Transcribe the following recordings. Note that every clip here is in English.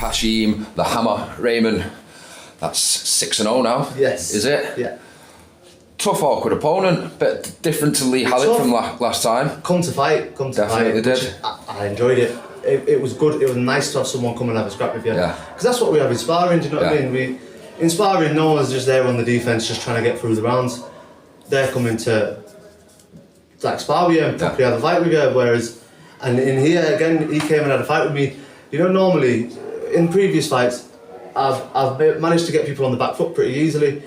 Hashim, the Hammer, Rehman. That's 6-0 now. Yes. Is it? Yeah. Tough, awkward opponent, but different to Lee Hallett from last time. Come to fight. Definitely did. I enjoyed it. It was good. It was nice to have someone come and have a scrap with you. Yeah. Because that's what we have in sparring, do you know what I mean? In sparring, no one's just there on the defence just trying to get through the rounds. They're coming to like spar with you and properly have a fight with you, whereas, and in here, again, he came and had a fight with me. You know, normally, in previous fights, I've managed to get people on the back foot pretty easily.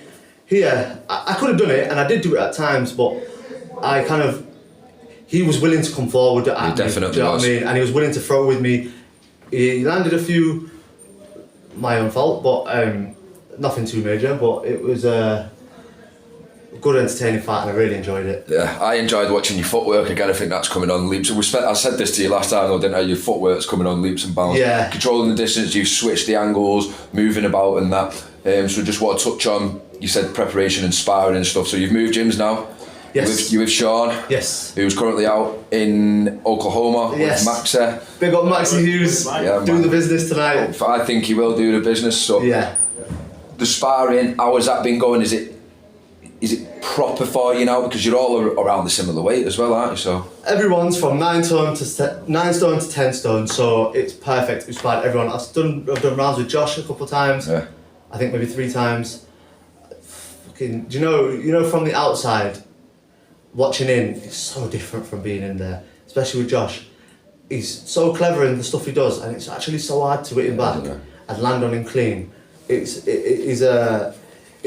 Here, I could have done it, and I did do it at times, but he was willing to come forward at me, definitely do you know was. what I mean? And he was willing to throw with me. He landed a few, my own fault, but nothing too major, but it was a good entertaining fight and I really enjoyed it. Yeah, I enjoyed watching your footwork again. I think that's coming on leaps. I said this to you last time though, didn't I? Your footwork's coming on leaps and bounds. Yeah. Controlling the distance, you've switched the angles, moving about and that. So just want to touch on, you said preparation and sparring and stuff. So you've moved gyms now? Yes. You with Sean? Yes. Who's currently out in Oklahoma with Maxie. Big up Maxie Hughes, doing the business tonight. I think he will do the business. So yeah. The sparring, how has that been going? Is it proper for you now? Because you're all around the similar weight as well, aren't you? So everyone's from 9 stone to 10 stone, so it's perfect. It's fine. Everyone. I've done rounds with Josh a couple of times. Yeah. I think maybe 3 times. Fucking, do you know from the outside, watching in, it's so different from being in there. Especially with Josh, he's so clever in the stuff he does, and it's actually so hard to hit him back and land on him clean. It's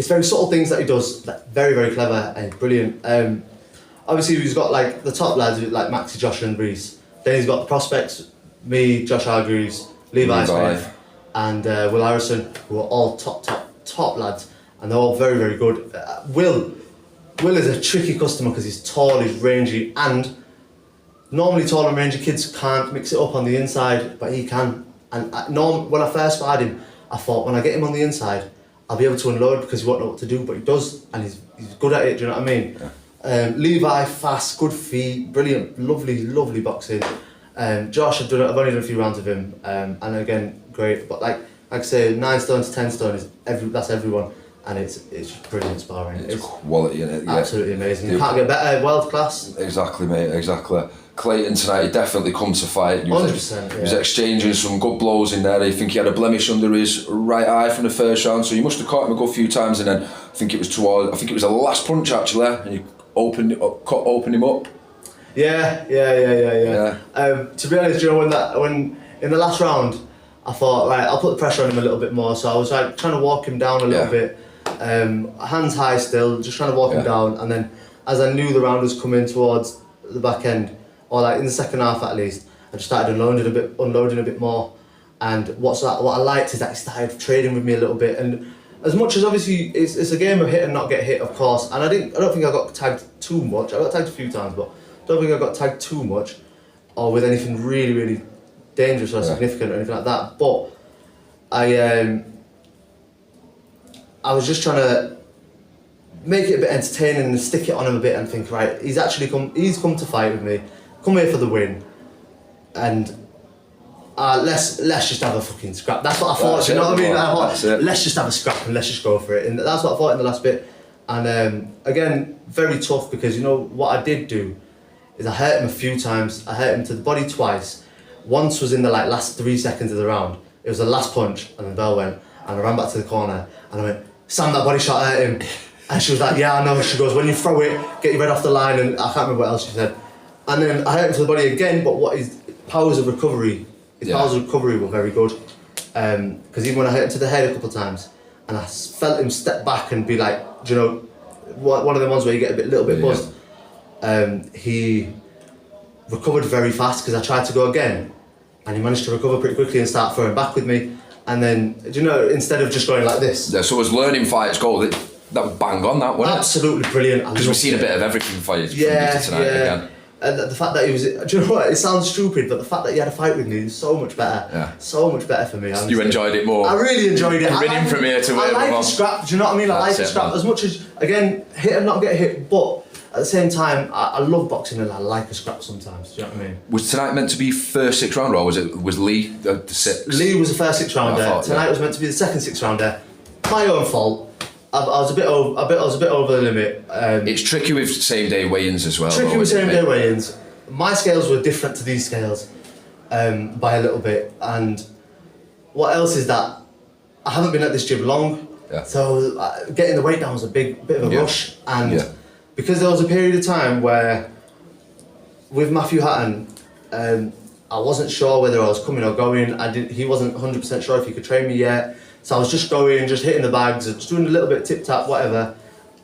very subtle things that he does, like very, very clever and brilliant. Obviously he's got like the top lads like Maxie, Josh and Reese. Then he's got the prospects, me, Josh Hargreaves, Levi Smith and Will Harrison, who are all top lads, and they're all very, very good. Will is a tricky customer because he's tall, he's rangy, and normally tall and rangy kids can't mix it up on the inside, but he can. And when I first sparred him, I thought when I get him on the inside, I'll be able to unload because he won't know what to do, but he does, and he's good at it, do you know what I mean? Yeah. Levi, fast, good feet, brilliant, lovely boxing. Josh, I've only done a few rounds with him, and again, great, but like I say, 9 stone to 10 stone that's everyone, and it's just brilliant sparring. It's quality in it, yeah. Absolutely amazing. You can't get better, world class. Exactly, mate, exactly. Clayton tonight, he definitely come to fight. 100%. He was exchanging some good blows in there. I think he had a blemish under his right eye from the first round, so you must have caught him a good few times. And then I think it was the last punch actually, and you opened him up. Yeah. To be honest, you know, when in the last round, I thought, right, I'll put the pressure on him a little bit more. So I was like trying to walk him down a little bit, hands high still, just trying to walk him down. And then as I knew the round was coming towards the back end, or like in the second half at least, I just started unloading a bit more. And what I liked is that he started trading with me a little bit. And as much as obviously it's a game of hit and not get hit, of course. And I don't think I got tagged too much. I got tagged a few times, but I don't think I got tagged too much, or with anything really, really dangerous or significant or anything like that. But I was just trying to make it a bit entertaining and stick it on him a bit and think, right, he's come to fight with me, come here for the win, and let's just have a fucking scrap. That's what I thought, you know what I mean? I thought, let's just have a scrap and let's just go for it. And that's what I thought in the last bit. And again, very tough, because you know what I did do is I hurt him a few times. I hurt him to the body twice. Once was in the last 3 seconds of the round. It was the last punch, and the bell went, and I ran back to the corner, and I went, Sam, that body shot hurt him. And she was like, yeah, I know. She goes, when you throw it, get your head off the line, and I can't remember what else she said. And then I hurt him to the body again, but what his powers of recovery were very good. Because even when I hit him to the head a couple of times, and I felt him step back and be like, do you know, one of the ones where you get a little bit buzzed. He recovered very fast because I tried to go again, and he managed to recover pretty quickly and start throwing back with me. And then, do you know, instead of just going like this. Yeah, so as learning fights go, that was bang on, that, wasn't it? Absolutely brilliant. Because we've seen a bit of everything for you tonight again. And the fact that he was, do you know what, it sounds stupid, but the fact that he had a fight with me is so much better. Yeah. So much better for me, honestly. You enjoyed it more? I really enjoyed it. Rinning from here to I like a scrap, do you know what I mean? I like a scrap. As much as, again, hit and not get hit, but at the same time, I love boxing and I like a scrap sometimes. Do you know what I mean? Was tonight meant to be first 6 rounder, or was Lee the 6? Lee was the first 6 rounder. Tonight was meant to be the second 6 rounder. My own fault. I was a bit over the limit. It's tricky with same day weigh-ins as well. Tricky with same day weigh-ins. My scales were different to these scales by a little bit. And what else is that? I haven't been at this gym long, so getting the weight down was a bit of a rush. And because there was a period of time where, with Matthew Hatton, I wasn't sure whether I was coming or going. He wasn't 100% sure if he could train me yet. So I was just going, just hitting the bags, just doing a little bit tip-tap, whatever.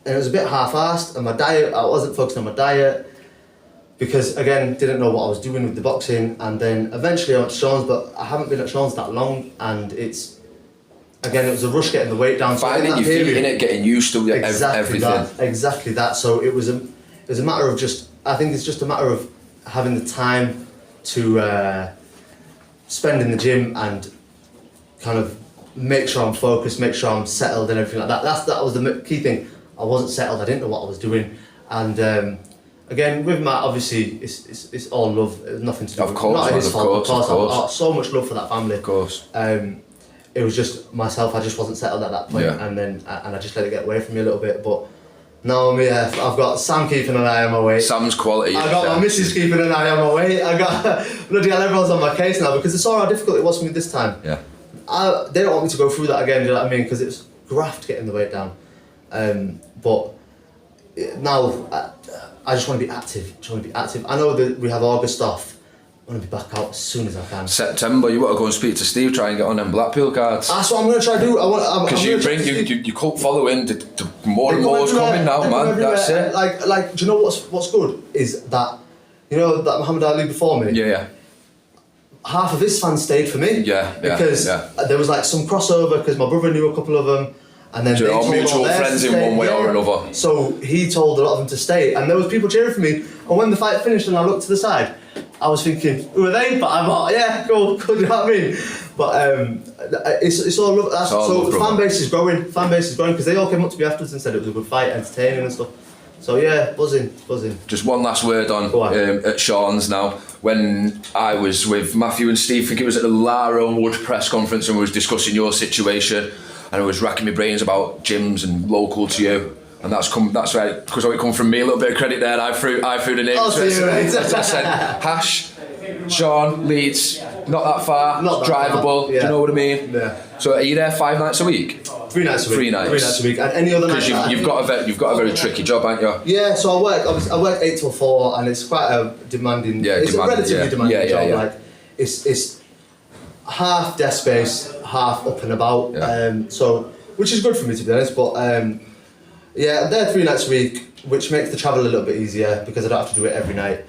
And it was a bit half-assed, and my diet, I wasn't focused on my diet because, again, didn't know what I was doing with the boxing. And then eventually I went to Sean's, but I haven't been at Sean's that long, and it was a rush getting the weight down. Finding your feet in it, getting used to everything. Exactly that. So it was a matter of I think it's just a matter of having the time to spend in the gym and kind of make sure I'm focused, make sure I'm settled and everything like that. That was the key thing. I wasn't settled, I didn't know what I was doing. And again, with Matt, obviously, it's all love, there's nothing to do with it. Not his fault, of course. I've got so much love for that family. Of course. It was just myself, I just wasn't settled at that point, and then I just let it get away from me a little bit. But now I've got Sam keeping an eye on my weight. Sam's quality. I got my missus keeping an eye on my weight. I got bloody hell, everyone's on my case now because they saw how difficult it was for me this time. Yeah. They don't want me to go through that again, do you know what I mean? Because it was graft getting the weight down. But now I just want to be active. I know that we have August off. I want to be back out as soon as I can. September, you want to go and speak to Steve, try and get on them Blackpool cards. That's what I'm going to try to do. Because you cult following, the more and more is coming now, man. That's it. Like, do you know what's good is that, you know that Muhammad Ali before me. Yeah. Half of his fans stayed for me. Because there was like some crossover because my brother knew a couple of them, and then so they told mutual friends in one way or another. So he told a lot of them to stay, and there was people cheering for me. And when the fight finished, and I looked to the side, I was thinking, who are they? But I'm like, yeah, cool, you know what I mean? But it's all love. So the fan base is growing. Because they all came up to me afterwards and said it was a good fight, entertaining and stuff. So yeah, buzzing. Just one last word on at Sean's now. When I was with Matthew and Steve, I think it was at the Lara Wood press conference, and we was discussing your situation, and I was racking my brains about gyms and local to you. And that's right, because it come from me, a little bit of credit there. I threw the name. I'll see you, right. I said, Hash, Sean, Leeds, not that far, it's drivable. Yeah. Do you know what I mean? Yeah. So are you there 5 nights a week? 3 nights a week. 3 nights. 3 nights a week. And any other night. Because you've got a very tricky job, haven't you? Yeah. So I work 8 till 4, and it's quite a demanding. It's a relatively demanding job. Like it's half desk space, half up and about. Yeah. So which is good for me, to be honest. But I'm there 3 nights a week, which makes the travel a little bit easier because I don't have to do it every night.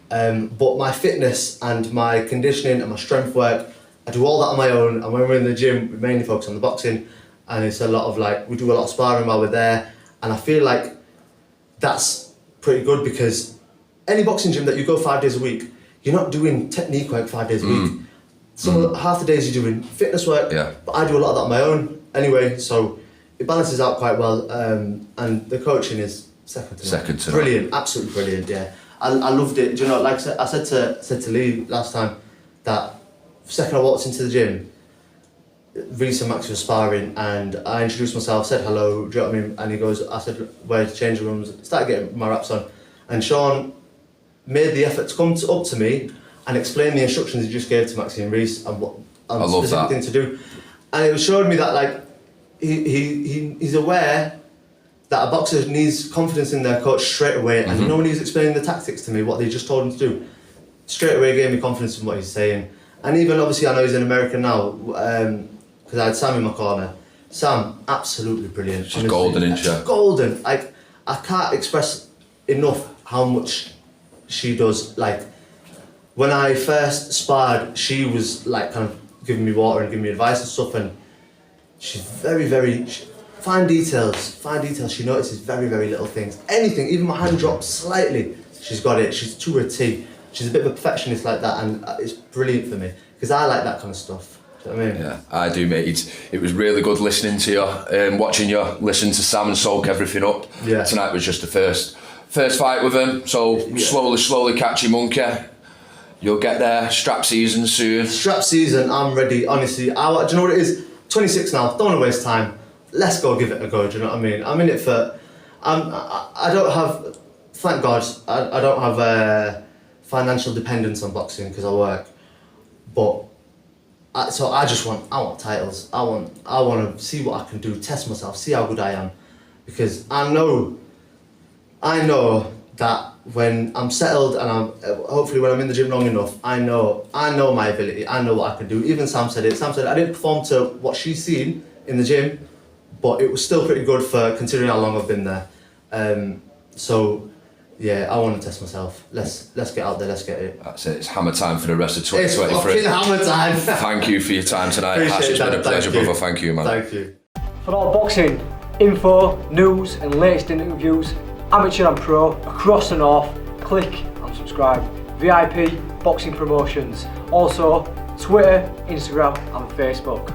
But my fitness and my conditioning and my strength work, I do all that on my own. And when we're in the gym, we mainly focus on the boxing, and it's a lot of we do a lot of sparring while we're there. And I feel like that's pretty good because any boxing gym that you go 5 days a week, you're not doing technique work 5 days a week. Half the days you're doing fitness work, but I do a lot of that on my own anyway, so it balances out quite well. And the coaching is second to none. Brilliant, absolutely brilliant. Yeah, I loved it. Do you know, like I said to Lee last time, that the second I walked into the gym, Reece and Max were sparring, and I introduced myself, said hello, do you know what I mean? And he goes, I said, where's the changing rooms? Started getting my raps on, and Sean made the effort to come up to me and explain the instructions he just gave to Maxie and Reece and what specific thing to do. And it showed me that he's aware that a boxer needs confidence in their coach straight away. And you know, when he was explaining the tactics to me, what they just told him to do, straight away gave me confidence in what he's saying. And even obviously I know he's in America now, because I had Sam in my corner. Sam, absolutely brilliant. She's golden, isn't she? Golden. I can't express enough how much she does. When I first sparred, she was kind of giving me water and giving me advice and stuff, and she's very, very fine details. She notices very, very little things. Anything, even my hand drops slightly, she's got it. She's to a T. She's a bit of a perfectionist like that, and it's brilliant for me because I like that kind of stuff. Do you know what I mean? Yeah, I do, mate. It was really good listening to you, watching you listen to Sam and soak everything up. Yeah. Tonight was just the first First fight with him, so slowly catch your monkey. You'll get there. Strap season soon. Strap season, I'm ready. Honestly, do you know what it is? 26 now. Don't want to waste time. Let's go give it a go. Do you know what I mean? I'm in it for. I don't have. Thank God, I don't have financial dependence on boxing because I work. But I want titles. I want to see what I can do, test myself, see how good I am, because I know that when I'm settled and hopefully when I'm in the gym long enough, I know my ability. I know what I can do. Even Sam said it. Sam said I didn't perform to what she's seen in the gym, but it was still pretty good for considering how long I've been there. So. Yeah, I want to test myself. Let's get out there. Let's get it. That's it. It's hammer time for the rest of 2023. It's fucking hammer time. Thank you for your time tonight. Ash, it's been a pleasure, brother. Thank you, man. Thank you. For all boxing info, news, and latest interviews, amateur and pro across the north, click and subscribe. VIP Boxing Promotions. Also, Twitter, Instagram, and Facebook.